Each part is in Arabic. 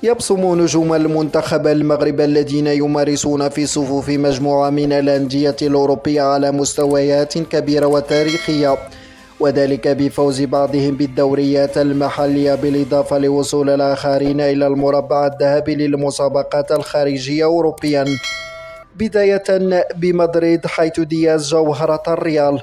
يبصم نجوم المنتخب المغرب الذين يمارسون في صفوف مجموعة من الأندية الأوروبية على مستويات كبيرة وتاريخية، وذلك بفوز بعضهم بالدوريات المحلية بالإضافة لوصول الآخرين إلى المربع الذهبي للمسابقات الخارجية أوروبيا. بداية بمدريد، حيث دياز جوهرة الريال.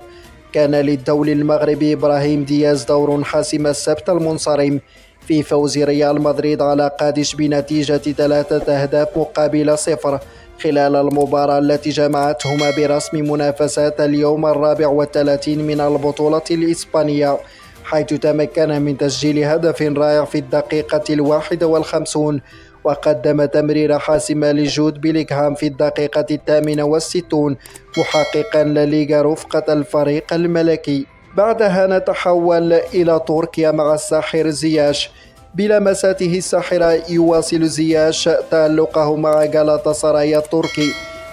كان للدولي المغربي إبراهيم دياز دور حاسم السبت المنصرم في فوز ريال مدريد على قادش بنتيجة 3 أهداف مقابل 0 خلال المباراة التي جمعتهما برسم منافسات اليوم 34 من البطولة الإسبانية، حيث تمكن من تسجيل هدف رائع في الدقيقة 51، وقدم تمريرة حاسمة لجود بيلينغهام في الدقيقة 68 محققا لليغا رفقة الفريق الملكي. بعدها نتحول إلى تركيا مع الساحر زياش. بلمساته الساحرة يواصل زياش تألقه مع غالاتا سراي التركي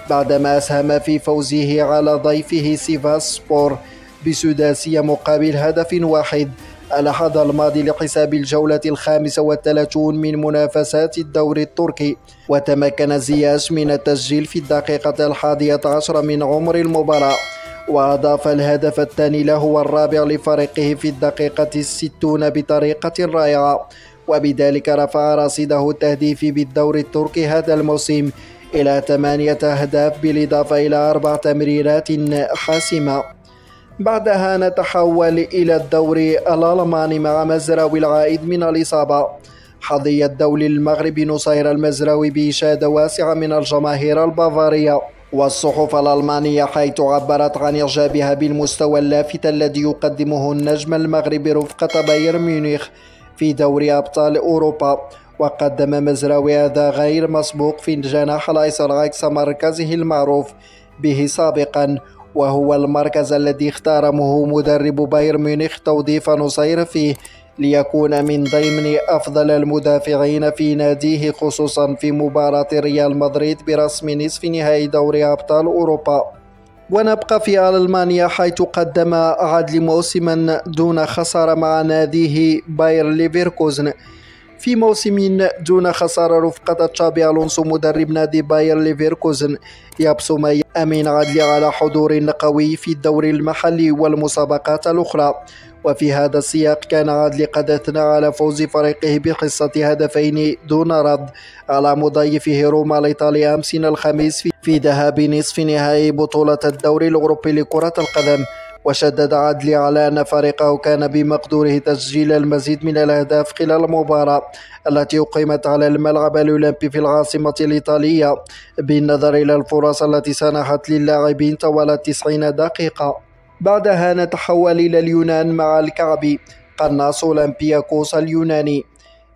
بعدما أسهم في فوزه على ضيفه سيفاسبور بسداسية مقابل هدف واحد الأحد الماضي لحساب الجولة 35 من منافسات الدوري التركي. وتمكن زياش من التسجيل في الدقيقة 11 من عمر المباراة، وأضاف الهدف الثاني له والرابع لفريقه في الدقيقة 60 بطريقة رائعة، وبذلك رفع رصيده التهديفي بالدوري التركي هذا الموسم إلى 8 أهداف بالإضافة إلى 4 تمريرات حاسمة. بعدها نتحول إلى الدوري الألماني مع مزراوي العائد من الإصابة. حظي الدولي المغربي نصير المزراوي بإشادة واسعة من الجماهير البافارية والصحف الألمانية، حيث عبرت عن إعجابها بالمستوى اللافت الذي يقدمه النجم المغربي رفقة بايرن ميونخ في دوري أبطال أوروبا. وقدم مزراوي هذا غير مسبوق في الجناح الأيسر عكس مركزه المعروف به سابقا، وهو المركز الذي اختاره مدرب بايرن ميونخ توظيف نصير فيه ليكون من ضمن أفضل المدافعين في ناديه، خصوصا في مباراة ريال مدريد برسم نصف نهائي دوري أبطال أوروبا. ونبقى في ألمانيا، حيث قدم عدل موسما دون خسارة مع ناديه باير ليفركوزن. في موسم دون خسارة رفقة تشابي ألونسو مدرب نادي باير ليفركوزن، يبصم أمين عدلي على حضور قوي في الدوري المحلي والمسابقات الأخرى. وفي هذا السياق كان عدلي قد أثنى على فوز فريقه بحصة هدفين دون رد على مضيفه روما الإيطالي أمس الخميس في ذهاب نصف نهائي بطولة الدوري الأوروبي لكرة القدم. وشدد عدلي على أن فريقه كان بمقدوره تسجيل المزيد من الأهداف خلال المباراة التي أقيمت على الملعب الأولمبي في العاصمة الإيطالية، بالنظر إلى الفرص التي سنحت للاعبين طوال 90 دقيقة. بعدها نتحول إلى اليونان مع الكعبي قناص أولمبياكوس اليوناني.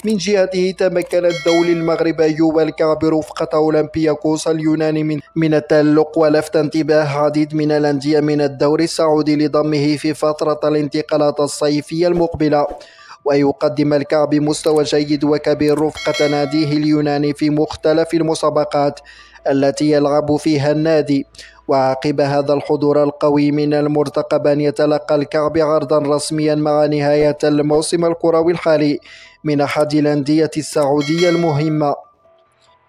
من جهته تمكن الدولي المغربي أيوب الكعبي رفقة أولمبياكوس اليوناني من التألق ولفت انتباه عديد من الأندية من الدوري السعودي لضمه في فترة الانتقالات الصيفية المقبلة. ويقدم الكعبي مستوى جيد وكبير رفقة ناديه اليوناني في مختلف المسابقات التي يلعب فيها النادي. وعقب هذا الحضور القوي من المرتقب أن يتلقى الكعبي عرضا رسميا مع نهاية الموسم الكروي الحالي من أحد الأندية السعودية المهمة.